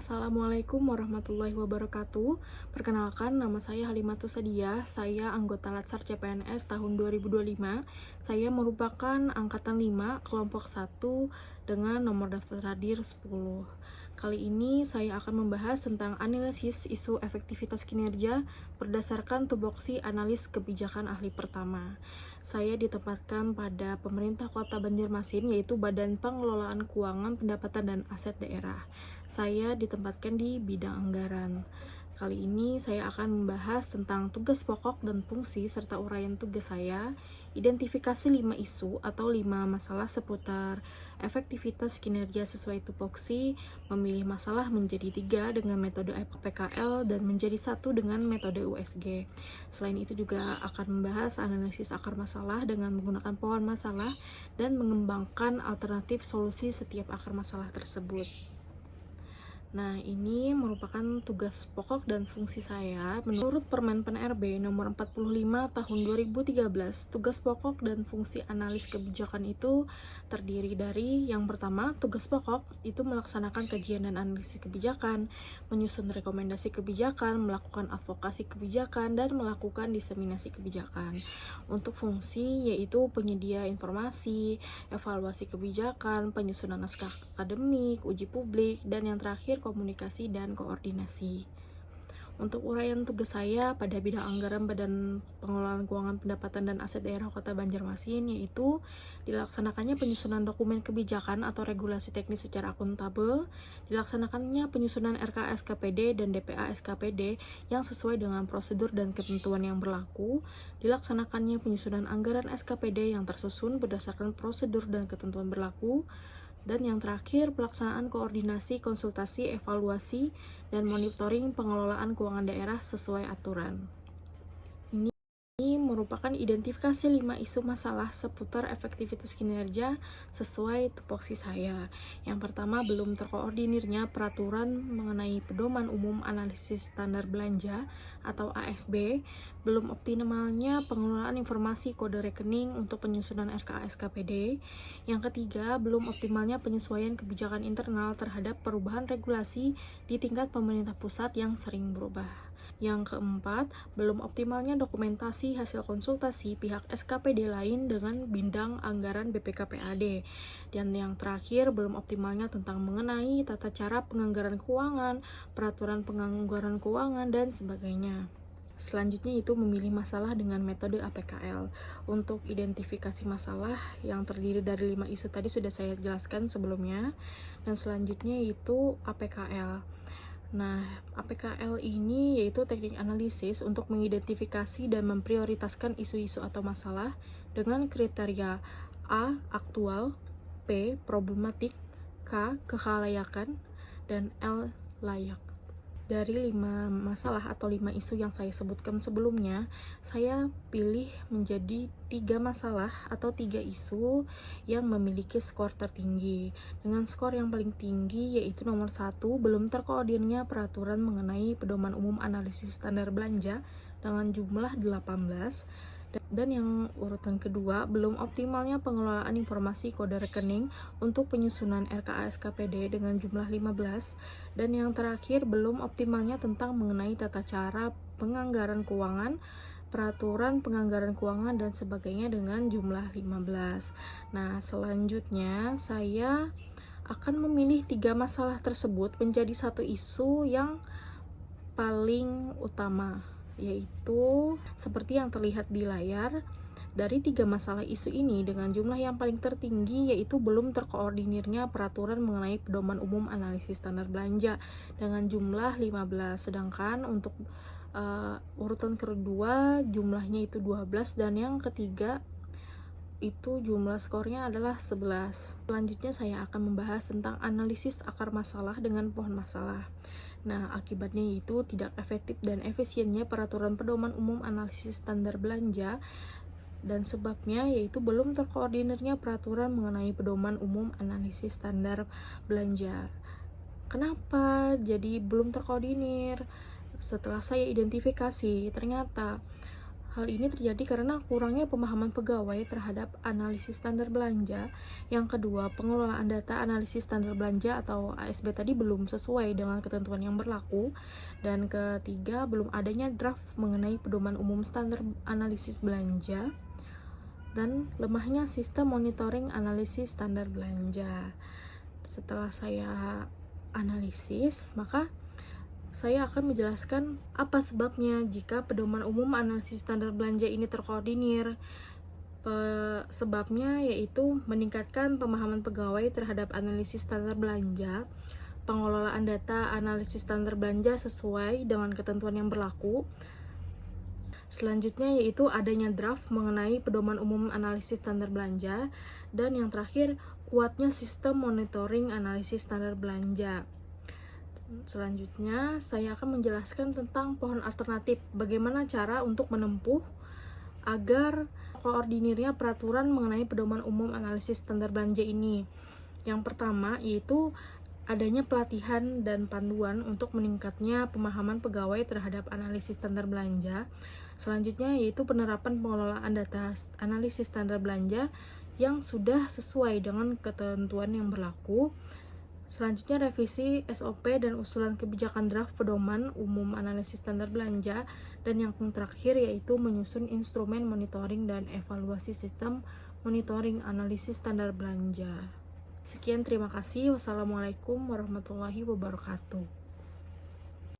Assalamualaikum warahmatullahi wabarakatuh. Perkenalkan, nama saya Halimatus Sadiah. Saya anggota Latsar CPNS tahun 2025. Saya merupakan angkatan 5, kelompok 1 dengan nomor daftar hadir 10. Kali ini saya akan membahas tentang analisis isu efektivitas kinerja berdasarkan tupoksi analis kebijakan ahli pertama. Saya ditempatkan pada pemerintah Kota Banjarmasin, yaitu Badan Pengelolaan Keuangan Pendapatan dan Aset Daerah. Saya ditempatkan di bidang anggaran. Kali ini saya akan membahas tentang tugas pokok dan fungsi serta uraian tugas saya, identifikasi 5 isu atau 5 masalah seputar efektivitas kinerja sesuai tupoksi, memilih masalah menjadi 3 dengan metode PKL dan menjadi 1 dengan metode USG. Selain itu juga akan membahas analisis akar masalah dengan menggunakan pohon masalah dan mengembangkan alternatif solusi setiap akar masalah tersebut. Nah, ini merupakan tugas pokok dan fungsi saya. Menurut Permen PEN-RB nomor 45 tahun 2013, tugas pokok dan fungsi analis kebijakan itu terdiri dari yang pertama, tugas pokok itu melaksanakan kajian dan analisis kebijakan, menyusun rekomendasi kebijakan, melakukan advokasi kebijakan, dan melakukan diseminasi kebijakan. Untuk fungsi yaitu penyedia informasi, evaluasi kebijakan, penyusunan naskah akademik, uji publik, dan yang terakhir komunikasi dan koordinasi. Untuk uraian tugas saya pada bidang anggaran Badan Pengelolaan Keuangan Pendapatan dan Aset Daerah Kota Banjarmasin yaitu dilaksanakannya penyusunan dokumen kebijakan atau regulasi teknis secara akuntabel, dilaksanakannya penyusunan RK SKPD dan DPA SKPD yang sesuai dengan prosedur dan ketentuan yang berlaku, dilaksanakannya penyusunan anggaran SKPD yang tersusun berdasarkan prosedur dan ketentuan berlaku, dan yang terakhir, pelaksanaan koordinasi, konsultasi, evaluasi, dan monitoring pengelolaan keuangan daerah sesuai aturan. Ini merupakan identifikasi 5 isu masalah seputar efektivitas kinerja sesuai tupoksi saya. Yang pertama, belum terkoordinirnya peraturan mengenai pedoman umum analisis standar belanja atau ASB, belum optimalnya pengelolaan informasi kode rekening untuk penyusunan RKA-SKPD. Yang ketiga, belum optimalnya penyesuaian kebijakan internal terhadap perubahan regulasi di tingkat pemerintah pusat yang sering berubah. Yang keempat, belum optimalnya dokumentasi hasil konsultasi pihak SKPD lain dengan bidang anggaran BPKPAD. Dan yang terakhir, belum optimalnya tentang mengenai tata cara penganggaran keuangan, peraturan penganggaran keuangan, dan sebagainya. Selanjutnya itu memilih masalah dengan metode APKL. Untuk identifikasi masalah yang terdiri dari 5 isu tadi sudah saya jelaskan sebelumnya. Dan selanjutnya itu APKL. Nah, APKL ini yaitu teknik analisis untuk mengidentifikasi dan memprioritaskan isu-isu atau masalah dengan kriteria A. Aktual, P. Problematik, K. Kekhalayakan, dan L. Layak. Dari 5 masalah atau 5 isu yang saya sebutkan sebelumnya, saya pilih menjadi 3 masalah atau 3 isu yang memiliki skor tertinggi. Dengan skor yang paling tinggi yaitu nomor 1, belum terkoordinirnya peraturan mengenai pedoman umum analisis standar belanja dengan jumlah 18. Dan yang urutan kedua, belum optimalnya pengelolaan informasi kode rekening untuk penyusunan RKA SKPD dengan jumlah 15. Dan yang terakhir, belum optimalnya tentang mengenai tata cara penganggaran keuangan, peraturan penganggaran keuangan, dan sebagainya dengan jumlah 15. Nah, selanjutnya saya akan memilih 3 masalah tersebut menjadi satu isu yang paling utama, yaitu seperti yang terlihat di layar. Dari 3 masalah isu ini dengan jumlah yang paling tertinggi yaitu belum terkoordinirnya peraturan mengenai pedoman umum analisis standar belanja dengan jumlah 15, sedangkan untuk urutan kedua jumlahnya itu 12 dan yang ketiga itu jumlah skornya adalah 11. Selanjutnya saya akan membahas tentang analisis akar masalah dengan pohon masalah. Nah, akibatnya itu tidak efektif dan efisiennya peraturan pedoman umum analisis standar belanja, dan sebabnya yaitu belum terkoordinirnya peraturan mengenai pedoman umum analisis standar belanja. Kenapa jadi belum terkoordinir? Setelah saya identifikasi, ternyata Hal ini terjadi karena kurangnya pemahaman pegawai terhadap analisis standar belanja. Yang kedua, pengelolaan data analisis standar belanja atau ASB tadi belum sesuai dengan ketentuan yang berlaku. Dan ketiga, belum adanya draft mengenai pedoman umum standar analisis belanja. Dan lemahnya sistem monitoring analisis standar belanja. Setelah saya analisis, maka saya akan menjelaskan apa sebabnya jika pedoman umum analisis standar belanja ini terkoordinir. Sebabnya yaitu meningkatkan pemahaman pegawai terhadap analisis standar belanja, pengelolaan data analisis standar belanja sesuai dengan ketentuan yang berlaku. Selanjutnya yaitu adanya draft mengenai pedoman umum analisis standar belanja, dan yang terakhir kuatnya sistem monitoring analisis standar belanja. Selanjutnya, saya akan menjelaskan tentang pohon alternatif, bagaimana cara untuk menempuh agar koordinirnya peraturan mengenai pedoman umum analisis standar belanja ini. Yang pertama, yaitu adanya pelatihan dan panduan untuk meningkatnya pemahaman pegawai terhadap analisis standar belanja. Selanjutnya, yaitu penerapan pengelolaan data analisis standar belanja yang sudah sesuai dengan ketentuan yang berlaku. Selanjutnya, revisi SOP dan usulan kebijakan draft pedoman umum analisis standar belanja. Dan yang terakhir yaitu menyusun instrumen monitoring dan evaluasi sistem monitoring analisis standar belanja. Sekian, terima kasih. Wassalamualaikum warahmatullahi wabarakatuh.